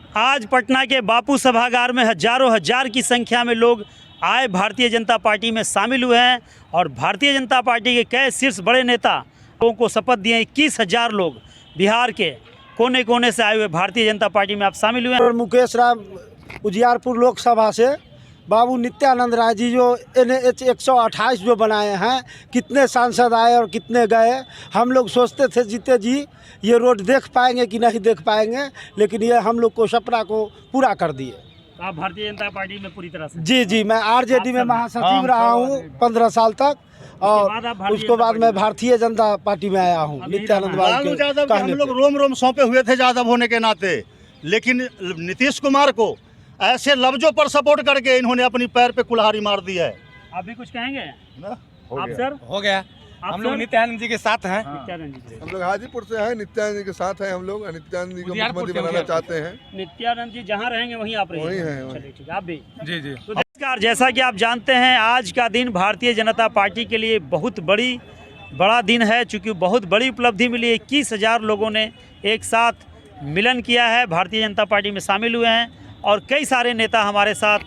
आज पटना के बापू सभागार में हजारों हजार की संख्या में लोग आए भारतीय जनता पार्टी में शामिल हुए हैं और भारतीय जनता पार्टी के कई शीर्ष बड़े नेता लोगों को शपथ दिए। 21,000 लोग बिहार के कोने कोने से आए हुए भारतीय जनता पार्टी में आप शामिल हुए हैं। मुकेश राम उजियारपुर लोकसभा से बाबू नित्यानंद राय जी जो NH 128 जो बनाए हैं, कितने सांसद आए और कितने गए। हम लोग सोचते थे जीते जी ये रोड देख पाएंगे कि नहीं देख पाएंगे, लेकिन ये हम लोग को सपना को पूरा कर दिए। आप भारतीय जनता पार्टी में पूरी तरह से? जी, मैं RJD में महासचिव रहा हूँ 15 साल तक और उसके बाद मैं भारतीय जनता पार्टी में आया हूँ नित्यानंद लालू यादव के हम लोग रोम रोम सौंपे हुए थे यादव होने के नाते, लेकिन नीतीश कुमार को ऐसे लफ्जों पर सपोर्ट करके इन्होंने अपनी पैर पे कुल्हाड़ी मार दी है। आप भी कुछ कहेंगे? आप सर? हो गया। हम लोग नित्यानंद जी के साथ हैं। हम लोग हाजीपुर से हैं, नित्यानंद जी के साथ हैं। हम लोग नित्यानंद जी को मुख्यमंत्री बनाना चाहते हैं। नित्यानंद जी जहाँ रहेंगे वहीं आप रहेंगे? वहीं हैं। चलिए ठीक है, आप भी? जी। तो नमस्कार, जैसा कि आप जानते हैं आज का दिन भारतीय जनता पार्टी के लिए बहुत बड़ा दिन है, चूँकि बहुत बड़ी उपलब्धि मिली। 21,000 लोगों ने एक साथ मिलन किया है, भारतीय जनता पार्टी में शामिल हुए हैं और कई सारे नेता हमारे साथ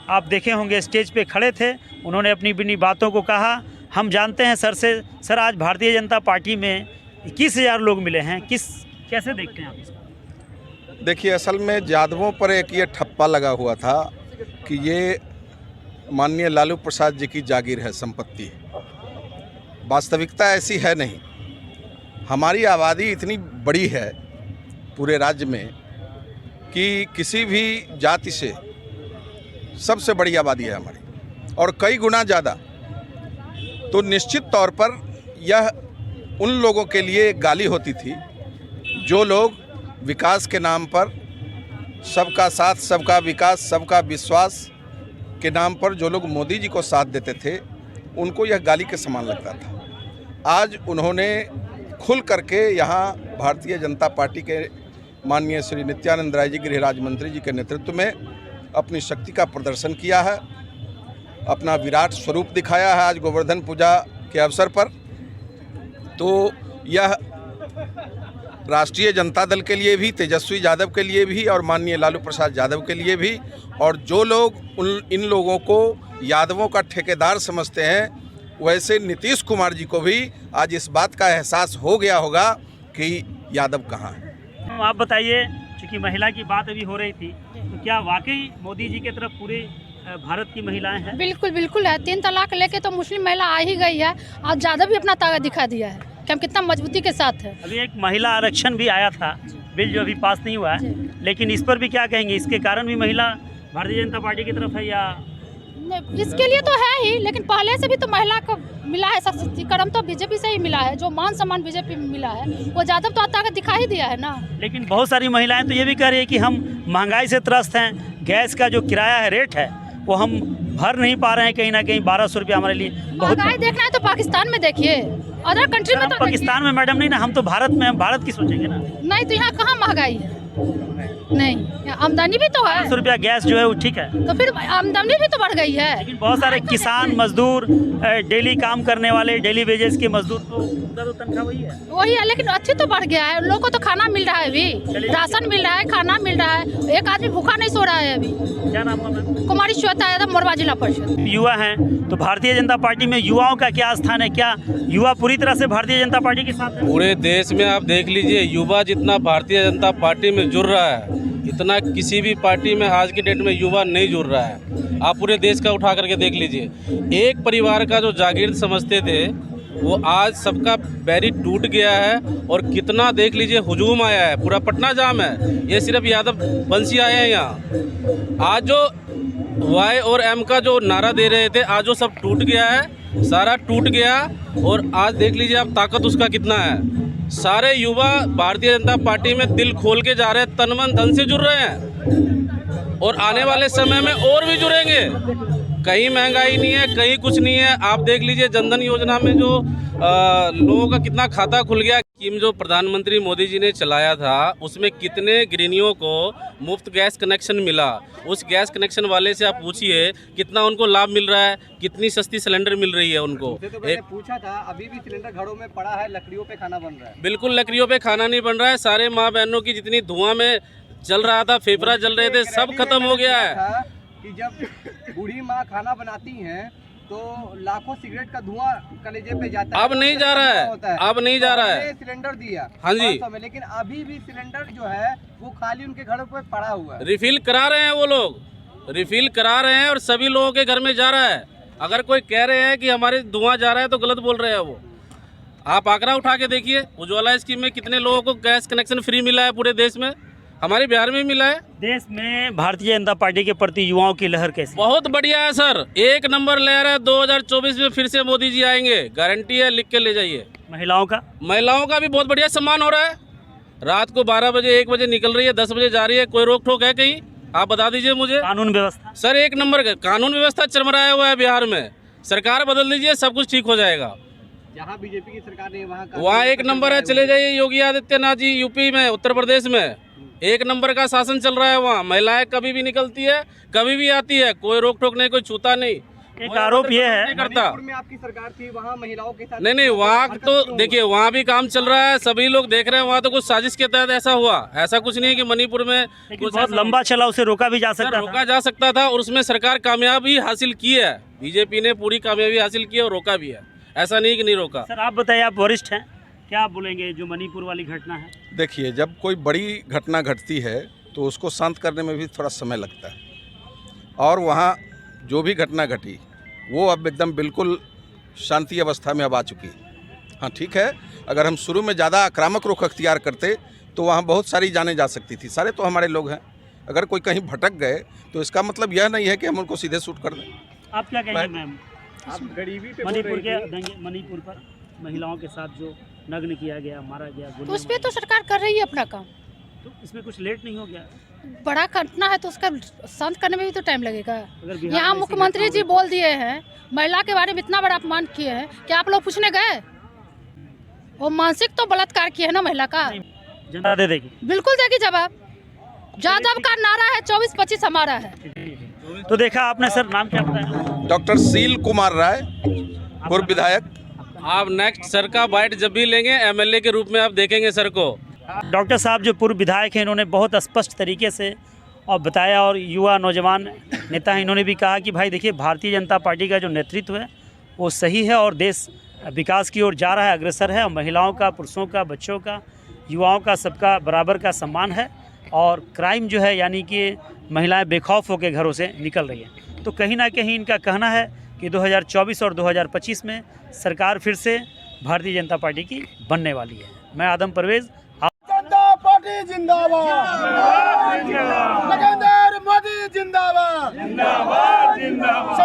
आप देखे होंगे स्टेज पे खड़े थे। उन्होंने अपनी अपनी बातों को कहा। हम जानते हैं सर से, सर आज भारतीय जनता पार्टी में 21,000 लोग मिले हैं, कैसे देखते हैं आप इसको? देखिए, असल में यादवों पर एक ये ठप्पा लगा हुआ था कि ये माननीय लालू प्रसाद जी की जागीर है, संपत्ति। वास्तविकता ऐसी है नहीं। हमारी आबादी इतनी बड़ी है पूरे राज्य में कि किसी भी जाति से सबसे बड़ी आबादी है हमारी और कई गुना ज़्यादा। तो निश्चित तौर पर यह उन लोगों के लिए एक गाली होती थी जो लोग विकास के नाम पर, सबका साथ सबका विकास सबका विश्वास के नाम पर जो लोग मोदी जी को साथ देते थे, उनको यह गाली के समान लगता था। आज उन्होंने खुल करके यहाँ भारतीय जनता पार्टी के माननीय श्री नित्यानंद राय जी गृह राज्य मंत्री जी के नेतृत्व में अपनी शक्ति का प्रदर्शन किया है, अपना विराट स्वरूप दिखाया है आज गोवर्धन पूजा के अवसर पर। तो यह राष्ट्रीय जनता दल के लिए भी, तेजस्वी यादव के लिए भी और माननीय लालू प्रसाद यादव के लिए भी, और जो लोग इन लोगों को यादवों का ठेकेदार समझते हैं, वैसे नीतीश कुमार जी को भी आज इस बात का एहसास हो गया होगा कि यादव कहाँ है। आप बताइए, चूँकि महिला की बात अभी हो रही थी, तो क्या वाकई मोदी जी की तरफ पूरे भारत की महिलाएं हैं? बिल्कुल है। 3 तलाक लेके तो मुस्लिम महिला आ ही गई है और ज़्यादा भी अपना ताकत दिखा दिया है कि हम कितना मजबूती के साथ है। अभी एक महिला आरक्षण भी आया था, बिल जो अभी पास नहीं हुआ है, लेकिन इस पर भी क्या कहेंगे? इसके कारण भी महिला भारतीय जनता पार्टी की तरफ है या? इसके लिए तो है ही, लेकिन पहले से भी तो महिला को मिला है सशक्तिकरण, तो बीजेपी से ही मिला है। जो मान सम्मान बीजेपी में मिला है वो यादव तो ताकत दिखा ही दिया है ना। लेकिन बहुत सारी महिलाएं तो ये भी कह रही है कि हम महंगाई से त्रस्त हैं, गैस का जो किराया है, रेट है, वो हम भर नहीं पा रहे हैं। कहीं ना कहीं 1200 रुपया हमारे लिए बहुत। महंगाई देखना है तो पाकिस्तान में देखिए, अदर कंट्री में तो पाकिस्तान में मैडम नहीं ना, हम तो भारत में, हम भारत की सोचेंगे ना। नहीं तो यहाँ कहाँ महंगाई है? नहीं, आमदनी भी तो है। 1200 रुपया गैस जो है वो ठीक है, तो फिर आमदनी भी तो बढ़ गई है। लेकिन बहुत सारे किसान मजदूर, डेली काम करने वाले, डेली वेजेस के मजदूर, तो उनका तो तनख्वाह वही है, लेकिन अच्छी तो बढ़ गया है। उन लोगों को तो खाना मिल रहा है, अभी राशन मिल रहा है, खाना मिल रहा है। एक आदमी भूखा नहीं सो रहा है अभी। क्या नाम है? कुमारी श्वेता यादव, मोरबा जिला परिषद। युवा हैं, तो भारतीय जनता पार्टी में युवाओं का क्या स्थान है? क्या युवा पूरी तरह से भारतीय जनता पार्टी के साथ है? पूरे देश में आप देख लीजिए, युवा जितना भारतीय जनता पार्टी में जुड़ रहा है, इतना किसी भी पार्टी में आज की डेट में युवा नहीं जुड़ रहा है। आप पूरे देश का उठा करके देख लीजिए। एक परिवार का जो जागीर समझते थे, वो आज सबका बैरी टूट गया है और कितना देख लीजिए हुजूम आया है, पूरा पटना जाम है। ये सिर्फ यादव वंशी आए हैं यहाँ। आज जो Y और M का जो नारा दे रहे थे, आज वो सब टूट गया है, सारा टूट गया। और आज देख लीजिए आप ताकत उसका कितना है। सारे युवा भारतीय जनता पार्टी में दिल खोल के जा रहे हैं, तन मन धन से जुड़ रहे हैं और आने वाले समय में और भी जुड़ेंगे। कहीं महंगाई नहीं है, कहीं कुछ नहीं है। आप देख लीजिए जनधन योजना में जो लोगों का कितना खाता खुल गया। स्कीम जो प्रधानमंत्री मोदी जी ने चलाया था, उसमें कितने गृहिणियों को मुफ्त गैस कनेक्शन मिला। उस गैस कनेक्शन वाले से आप पूछिए कितना उनको लाभ मिल रहा है, कितनी सस्ती सिलेंडर मिल रही है उनको। तो मैंने पूछा था, अभी भी सिलेंडर घरों में पड़ा है, लकड़ियों पे खाना बन रहा है। बिल्कुल लकड़ियों पे खाना नहीं बन रहा है। सारे माँ बहनों की जितनी धुआं में चल रहा था, फेफड़ा जल रहे थे, सब खत्म हो गया है। था कि जब बूढ़ी माँ खाना बनाती हैं तो लाखों सिगरेट का धुआं कलेजे पे जाता है। अब नहीं जा रहा है, अब नहीं जा रहा है। सिलेंडर दिया हाँ जी, 500 में, लेकिन अभी भी सिलेंडर जो है वो खाली उनके घरों पे पड़ा हुआ है। रिफिल करा रहे हैं वो लोग, रिफिल करा रहे हैं और सभी लोगों के घर में जा रहा है। अगर कोई कह रहे हैं कि हमारे धुआं जा रहा है तो गलत बोल रहे हैं वो। आप आंकड़ा उठा के देखिए, उज्ज्वला स्कीम में कितने लोगों को गैस कनेक्शन फ्री मिला है पूरे देश में, हमारे बिहार में मिला है। देश में भारतीय जनता पार्टी के प्रति युवाओं की लहर कैसी? बहुत बढ़िया है सर, एक नंबर लहर है। 2024 में फिर से मोदी जी आएंगे, गारंटी है, लिख के ले जाइए। महिलाओं का भी बहुत बढ़िया सम्मान हो रहा है। रात को 12 बजे 1 बजे निकल रही है, 10 बजे जा रही है, कोई रोक टोक है कहीं? आप बता दीजिए मुझे। कानून व्यवस्था सर एक नंबर का कानून व्यवस्था चरमराया हुआ है बिहार में। सरकार बदल दीजिए, सब कुछ ठीक हो जाएगा। जहाँ बीजेपी की सरकार ने वहाँ एक नंबर है। चले जाइए योगी आदित्यनाथ जी यूपी में, उत्तर प्रदेश में एक नंबर का शासन चल रहा है। वहाँ महिलाएं कभी भी निकलती है, कभी भी आती है, कोई रोक टोक नहीं, कोई छूता नहीं। एक आरोप ये है करता में आपकी सरकार थी, वहाँ महिलाओं के साथ नहीं, वहाँ तो देखिए, वहाँ भी काम चल रहा है, सभी लोग देख रहे हैं। वहाँ तो कुछ साजिश के तहत ऐसा हुआ, ऐसा कुछ नहीं है कि मणिपुर में कुछ बहुत लंबा चला, उसे रोका भी जा सकता था। रोका जा सकता था और उसमें सरकार कामयाबी हासिल की है। बीजेपी ने पूरी कामयाबी हासिल की है और रोका भी है, ऐसा नहीं कि नहीं रोका। सर आप बताइए, आप वरिष्ठ हैं, क्या आप बोलेंगे जो मणिपुर वाली घटना है? देखिए, जब कोई बड़ी घटना घटती है तो उसको शांत करने में भी थोड़ा समय लगता है, और वहाँ जो भी घटना घटी वो अब एकदम बिल्कुल शांति अवस्था में अब आ चुकी है। हाँ ठीक है, अगर हम शुरू में ज़्यादा आक्रामक रुख अख्तियार करते तो वहाँ बहुत सारी जानें जा सकती थी। सारे तो हमारे लोग हैं, अगर कोई कहीं भटक गए तो इसका मतलब यह नहीं है कि हम उनको सीधे शूट कर दें। आप क्या कहेंगे मैम? आप गरीबी पे मणिपुर पर महिलाओं के साथ जो नग्न किया गया, मारा गया, तो उस पर तो सरकार कर रही है अपना काम। तो इसमें कुछ लेट नहीं हो गया? बड़ा घटना है तो उसका शांत करने में भी तो टाइम लगेगा। अगर बिहार यहाँ में मुख्यमंत्री जी बोल दिए हैं, महिला के बारे में इतना बड़ा अपमान किए हैं कि आप लोग पूछने गए? वो मानसिक तो बलात्कार किए है ना महिला का। जनता दे देगी, बिल्कुल देगी जवाब। यादव का नारा है 24-25 हमारा है। तो देखा आपने सर, नाम क्या बताया? डॉक्टर शील कुमार राय, पूर्व विधायक। आप नेक्स्ट सर का बाइट जब भी लेंगे एमएलए के रूप में आप देखेंगे सर को। डॉक्टर साहब जो पूर्व विधायक हैं, इन्होंने बहुत स्पष्ट तरीके से और बताया, और युवा नौजवान नेता हैं, इन्होंने भी कहा कि भाई देखिए, भारतीय जनता पार्टी का जो नेतृत्व है वो सही है और देश विकास की ओर जा रहा है, अग्रसर है, और महिलाओं का, पुरुषों का, बच्चों का, युवाओं का, सबका बराबर का सम्मान है, और क्राइम जो है यानी कि महिलाएं बेखौफ होकर घरों से निकल रही हैं। तो कहीं ना कहीं इनका कहना है कि 2024 और 2025 में सरकार फिर से भारतीय जनता पार्टी की बनने वाली है। मैं आदम परवेज़, जनता पार्टी जिंदाबाद, नरेंद्र मोदी जिंदाबाद, जिंदाबाद, जिंदाबाद।